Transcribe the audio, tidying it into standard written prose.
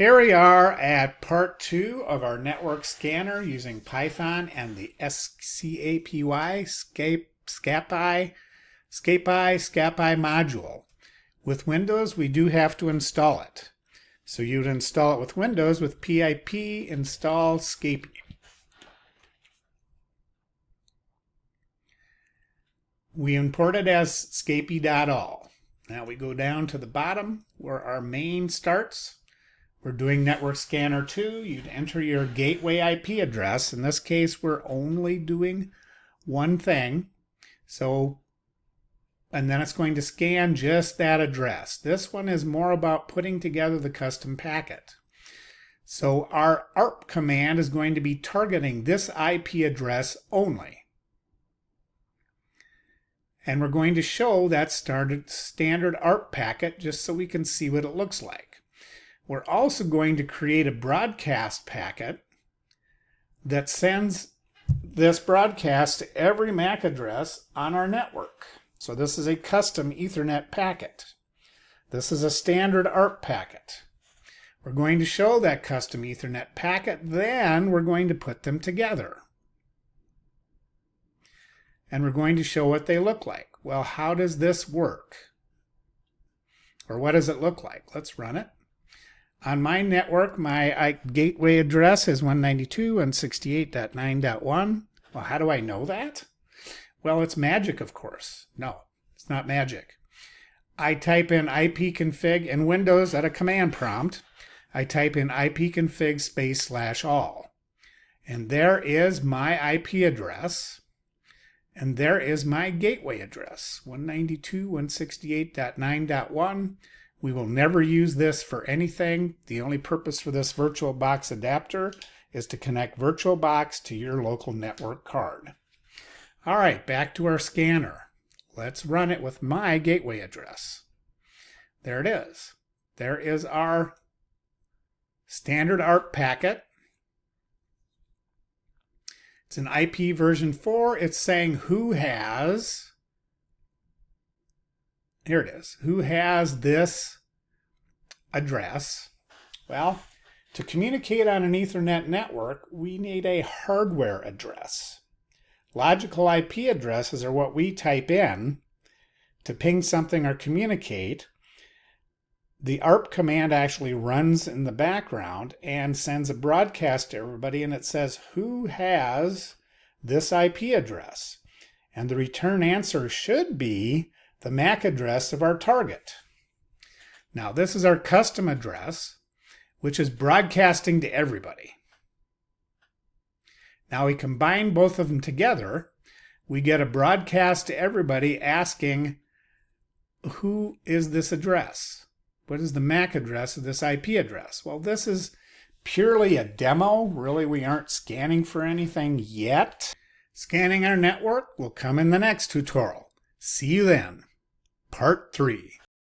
Here we are at part 2 of our network scanner using Python and the Scapy module. With Windows, we do have to install it. So you'd install it with Windows with pip install Scapy. We import it as scapy.all. Now we go down to the bottom where our main starts. We're doing Network Scanner 2. You'd enter your gateway IP address. In this case, we're only doing one thing. And then it's going to scan just that address. This one is more about putting together the custom packet. So our ARP command is going to be targeting this IP address only. And we're going to show that standard ARP packet just so we can see what it looks like. We're also going to create a broadcast packet that sends this broadcast to every MAC address on our network. So this is a custom Ethernet packet. This is a standard ARP packet. We're going to show that custom Ethernet packet, then we're going to put them together. And we're going to show what they look like. Well, how does this work? Or what does it look like? Let's run it. On my network, my gateway address is 192.168.9.1. Well, how do I know that? Well, it's magic, of course. No, it's not magic. I type in ipconfig in Windows at a command prompt. I type in ipconfig /all. And there is my IP address. And there is my gateway address, 192.168.9.1. We will never use this for anything. The only purpose for this VirtualBox adapter is to connect VirtualBox to your local network card. All right, back to our scanner. Let's run it with my gateway address. There it is. There is our standard ARP packet. It's an IP version 4. It's saying who has... Here it is. Who has this address? Well, to communicate on an Ethernet network, we need a hardware address. Logical IP addresses are what we type in to ping something or communicate. The ARP command actually runs in the background and sends a broadcast to everybody, and it says, who has this IP address? And the return answer should be the MAC address of our target. Now, this is our custom address, which is broadcasting to everybody. Now, we combine both of them together. We get a broadcast to everybody asking, who is this address? What is the MAC address of this IP address? Well, this is purely a demo. Really, we aren't scanning for anything yet. Scanning our network will come in the next tutorial. See you then. Part 3.